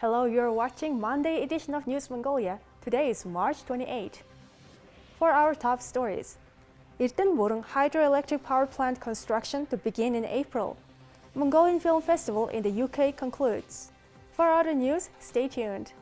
Hello, you're watching Monday edition of News Mongolia. Today is March 28. For our top stories, Erdeneburen hydroelectric power plant construction to begin in April. Mongolian Film Festival in the UK concludes. For other news, stay tuned.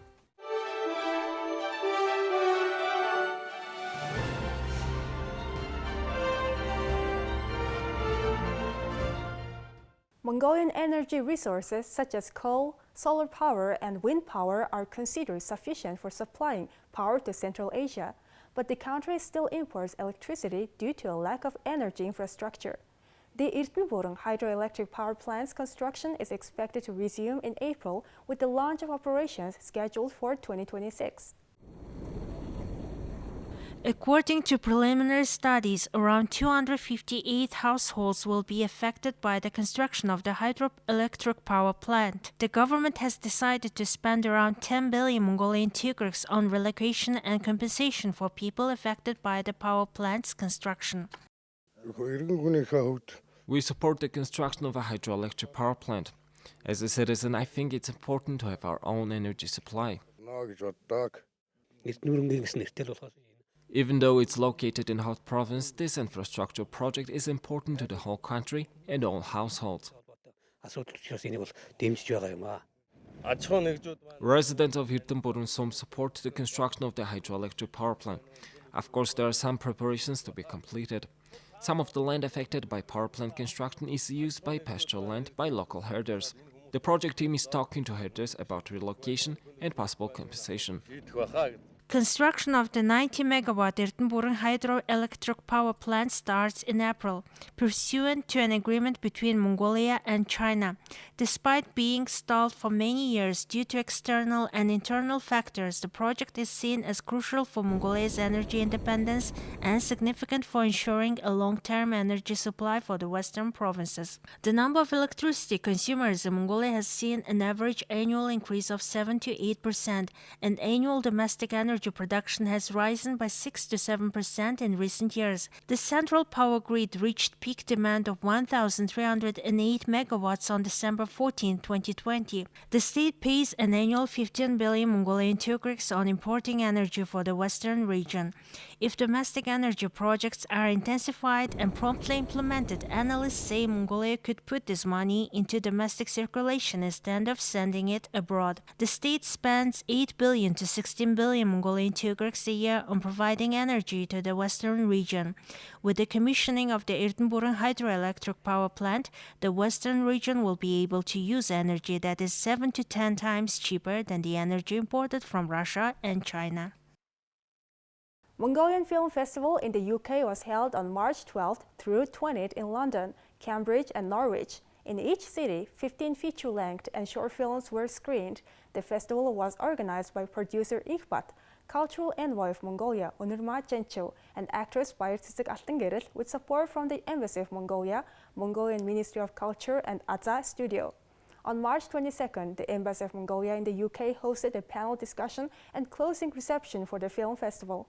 Mongolian energy resources such as coal, solar power, and wind power are considered sufficient for supplying power to Central Asia, but the country still imports electricity due to a lack of energy infrastructure. The Erdeneburen hydroelectric power plant's construction is expected to resume in April with the launch of operations scheduled for 2026. According to preliminary studies, around 258 households will be affected by the construction of the hydroelectric power plant. The government has decided to spend around 10 billion Mongolian tugreks on relocation and compensation for people affected by the power plant's construction. We support the construction of a hydroelectric power plant. As a citizen, I think it's important to have our own energy supply. Even though it's located in Hot Province, this infrastructure project is important to the whole country and all households. Residents of Erdeneburen support the construction of the hydroelectric power plant. Of course, there are some preparations to be completed. Some of the land affected by power plant construction is used by pastoral land by local herders. The project team is talking to herders about relocation and possible compensation. Construction of the 90-megawatt Erdeneburen hydroelectric power plant starts in April, pursuant to an agreement between Mongolia and China. Despite being stalled for many years due to external and internal factors, the project is seen as crucial for Mongolia's energy independence and significant for ensuring a long-term energy supply for the western provinces. The number of electricity consumers in Mongolia has seen an average annual increase of 7 to 8%, and annual domestic energy production has risen by 6 to 7% in recent years. The central power grid reached peak demand of 1,308 megawatts on December 14, 2020. The state pays an annual 15 billion Mongolian tugreks on importing energy for the western region. If domestic energy projects are intensified and promptly implemented, analysts say Mongolia could put this money into domestic circulation instead of sending it abroad. The state spends 8 billion to 16 billion Mongolian tugreks a year on providing energy to the western region. With the commissioning of the Erdeneburen hydroelectric power plant, the western region will be able to use energy that is 7 to 10 times cheaper than the energy imported from Russia and China. Mongolian Film Festival in the UK was held on March 12th through 20th in London, Cambridge, and Norwich. In each city, 15 feature-length and short films were screened. The festival was organized by producer Iqbat, cultural envoy of Mongolia, Onurma Chencho, and actress Bayırtısık Altıngeril, with support from the Embassy of Mongolia, Mongolian Ministry of Culture, and Aza Studio. On March 22nd, the Embassy of Mongolia in the UK hosted a panel discussion and closing reception for the film festival.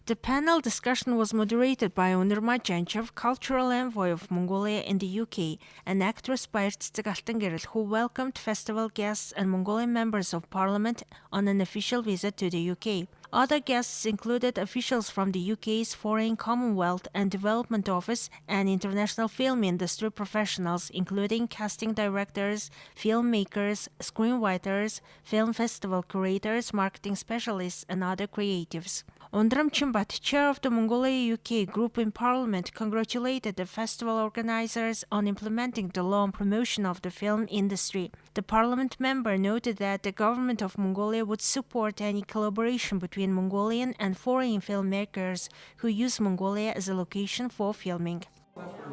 The panel discussion was moderated by Onurma Chencho, cultural envoy of Mongolia in the UK, and actress Bayırtısık Altıngeril, who welcomed festival guests and Mongolian members of parliament on an official visit to the UK. Other guests included officials from the UK's Foreign Commonwealth and Development Office and international film industry professionals, including casting directors, filmmakers, screenwriters, film festival curators, marketing specialists, and other creatives. Ondram Chimbat, chair of the Mongolia UK group in Parliament, congratulated the festival organizers on implementing the law on promotion of the film industry. The Parliament member noted that the government of Mongolia would support any collaboration between Mongolian and foreign filmmakers who use Mongolia as a location for filming.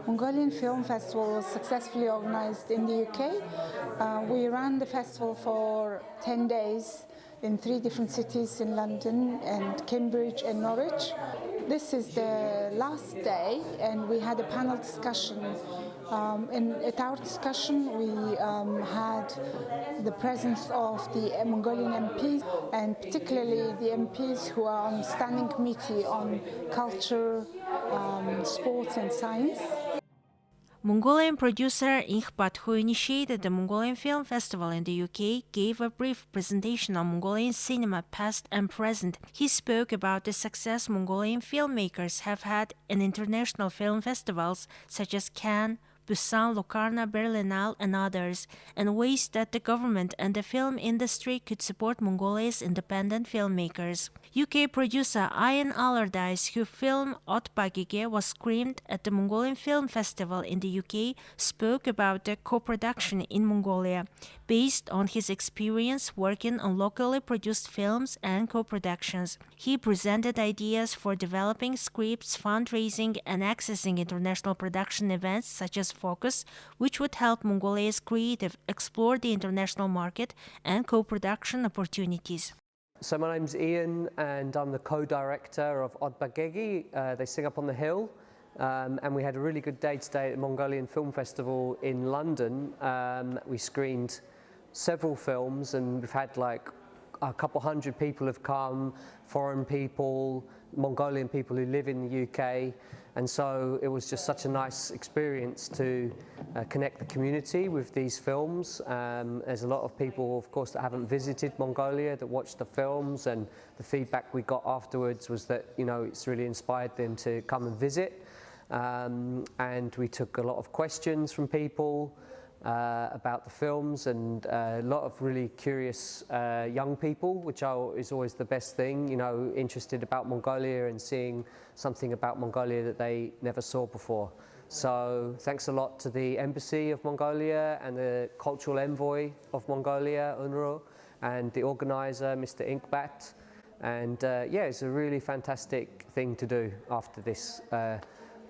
Mongolian Film Festival was successfully organized in the UK. We ran the festival for 10 days in 3 different cities in London and Cambridge and Norwich. This is the last day, and we had a panel discussion. At our discussion, we had the presence of the Mongolian MPs, and particularly the MPs who are on standing committee on culture, sports and science. Mongolian producer Inkbat, who initiated the Mongolian Film Festival in the UK, gave a brief presentation on Mongolian cinema past and present. He spoke about the success Mongolian filmmakers have had in international film festivals such as Cannes, Busan, Locarno, Berlinale, and others, and ways that the government and the film industry could support Mongolia's independent filmmakers. UK producer Ian Allardyce, whose film Otbagige was screened at the Mongolian Film Festival in the UK, spoke about the co-production in Mongolia, based on his experience working on locally produced films and co-productions. He presented ideas for developing scripts, fundraising, and accessing international production events such as Focus, which would help Mongolia's creative explore the international market and co-production opportunities. So my name's Ian and I'm the co-director of Odbagegi. They Sing Up on the Hill, and we had a really good day today at the Mongolian Film Festival in London. We screened several films and we've had like a couple hundred people have come, foreign people, Mongolian people who live in the UK, and so it was just such a nice experience to connect the community with these films. There's a lot of people, of course, that haven't visited Mongolia that watched the films, and the feedback we got afterwards was that, you know, it's really inspired them to come and visit. And we took a lot of questions from people about the films, and a lot of really curious young people, which is always the best thing, you know, interested about Mongolia and seeing something about Mongolia that they never saw before. So thanks a lot to the Embassy of Mongolia and the Cultural Envoy of Mongolia, UNRWA, and the organizer, Mr. Inkbat. And yeah, it's a really fantastic thing to do after this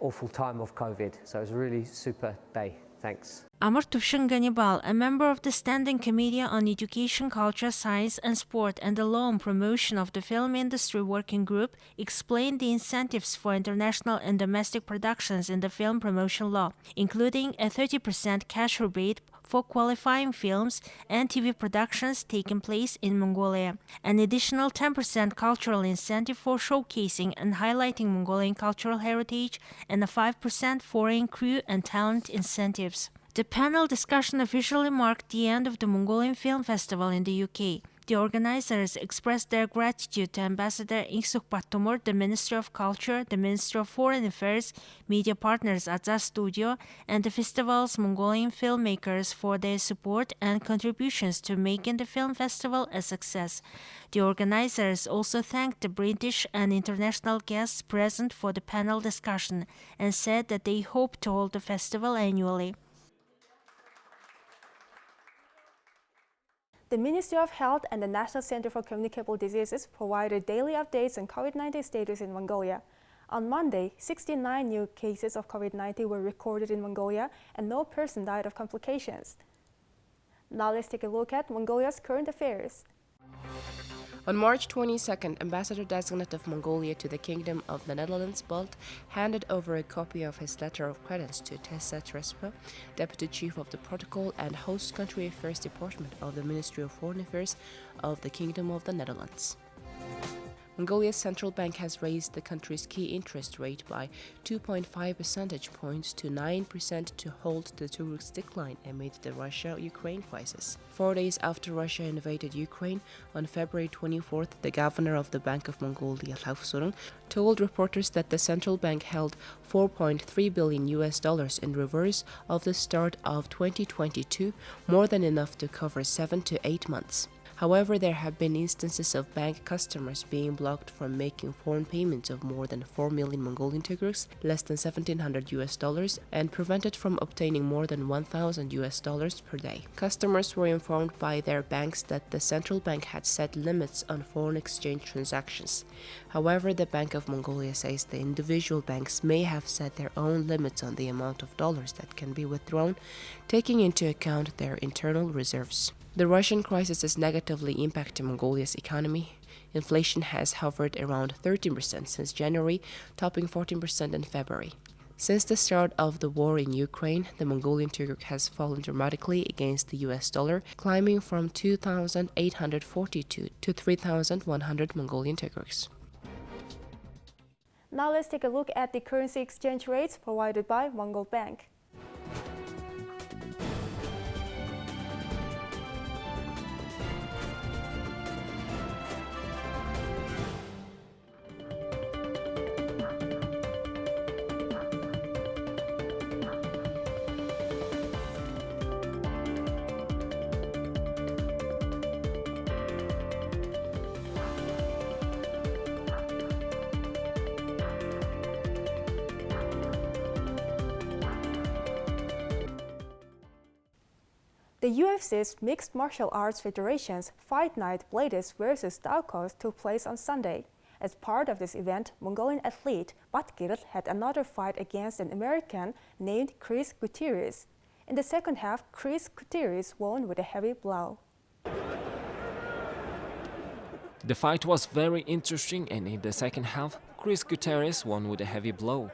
awful time of COVID. So it was a really super day. Thanks. Amr Tufshin Ganibal, a member of the Standing Committee on Education, Culture, Science and Sport and the Law and Promotion of the Film Industry Working Group, explained the incentives for international and domestic productions in the film promotion law, including a 30% cash rebate for qualifying films and TV productions taking place in Mongolia, an additional 10% cultural incentive for showcasing and highlighting Mongolian cultural heritage, and a 5% foreign crew and talent incentives. The panel discussion officially marked the end of the Mongolian Film Festival in the UK. The organizers expressed their gratitude to Ambassador Ingsuk Batumur, the Ministry of Culture, the Ministry of Foreign Affairs, media partners Azaz Studio, and the festival's Mongolian filmmakers for their support and contributions to making the film festival a success. The organizers also thanked the British and international guests present for the panel discussion and said that they hope to hold the festival annually. The Ministry of Health and the National Center for Communicable Diseases provided daily updates on COVID-19 status in Mongolia. On Monday, 69 new cases of COVID-19 were recorded in Mongolia and no person died of complications. Now let's take a look at Mongolia's current affairs. On March 22nd, Ambassador-designate of Mongolia to the Kingdom of the Netherlands, Bolt, handed over a copy of his letter of credence to Tessa Trespa, Deputy Chief of the Protocol and Host Country Affairs Department of the Ministry of Foreign Affairs of the Kingdom of the Netherlands. Mongolia's central bank has raised the country's key interest rate by 2.5 percentage points to 9% to halt the tourist decline amid the Russia-Ukraine crisis. 4 days after Russia invaded Ukraine, on February 24th, the governor of the Bank of Mongolia, Laufsurung, told reporters that the central bank held $4.3 billion in reserves of the start of 2022, more than enough to cover 7 to 8 months. However, there have been instances of bank customers being blocked from making foreign payments of more than 4 million Mongolian tugrux, less than $1,700, and prevented from obtaining more than $1,000 per day. Customers were informed by their banks that the central bank had set limits on foreign exchange transactions. However, the Bank of Mongolia says the individual banks may have set their own limits on the amount of dollars that can be withdrawn, taking into account their internal reserves. The Russian crisis is negatively impacting Mongolia's economy. Inflation has hovered around 13% since January, topping 14% in February. Since the start of the war in Ukraine, the Mongolian tugruk has fallen dramatically against the US dollar, climbing from 2,842 to 3,100 Mongolian tugruks. Now let's take a look at the currency exchange rates provided by Mongol Bank. The UFC's Mixed Martial Arts Federation's Fight Night Blades vs. Daukos took place on Sunday. As part of this event, Mongolian athlete Batgirl had another fight against an American named Chris Gutierrez. In the second half, Chris Gutierrez won with a heavy blow. The fight was very interesting, and in the second half, Chris Gutierrez won with a heavy blow.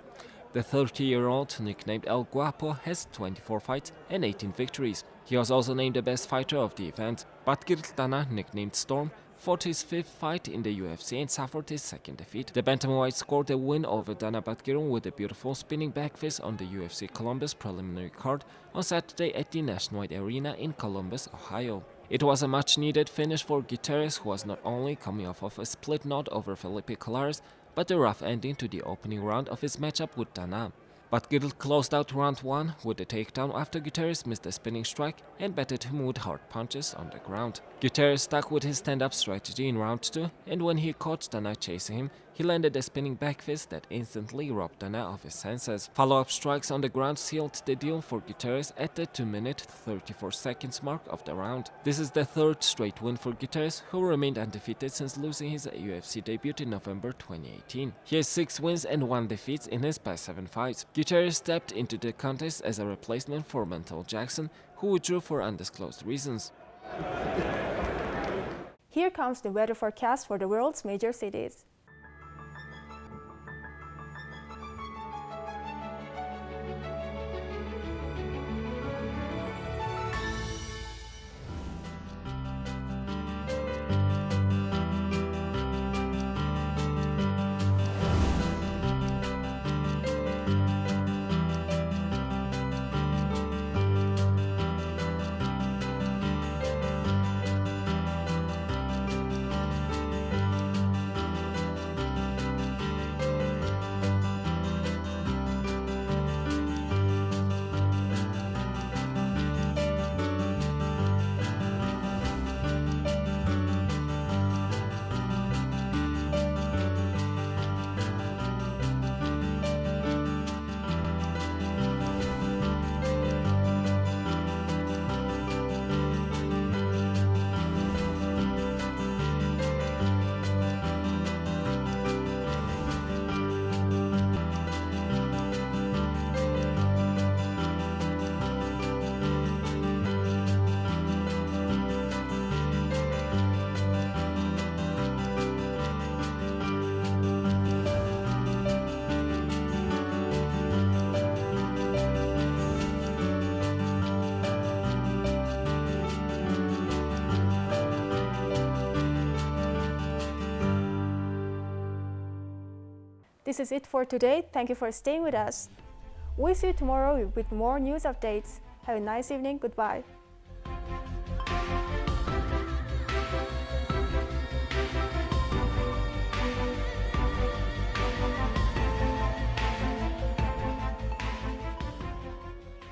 The 30-year-old, nicknamed El Guapo, has 24 fights and 18 victories. He was also named the best fighter of the event. Batgirl Dana, nicknamed Storm, fought his fifth fight in the UFC and suffered his second defeat. The bantamweight scored a win over Dana Batgirl with a beautiful spinning back fist on the UFC Columbus preliminary card on Saturday at the Nationwide Arena in Columbus, Ohio. It was a much-needed finish for Gutierrez, who was not only coming off of a split knot over Felipe Colares, but a rough ending to the opening round of his matchup with Dana. Batgirl closed out round 1 with a takedown after Gutierrez missed a spinning strike and battered him with hard punches on the ground. Gutierrez stuck with his stand-up strategy in round 2, and when he caught Dana chasing him, he landed a spinning back fist that instantly robbed Dana of his senses. Follow-up strikes on the ground sealed the deal for Gutierrez at the 2-minute 34 seconds mark of the round. This is the third straight win for Gutierrez, who remained undefeated since losing his UFC debut in November 2018. He has 6 wins and 1 defeat in his past 7 fights. Gutierrez stepped into the contest as a replacement for Mental Jackson, who withdrew for undisclosed reasons. Here comes the weather forecast for the world's major cities. This is it for today. Thank you for staying with us. We'll see you tomorrow with more news updates. Have a nice evening. Goodbye.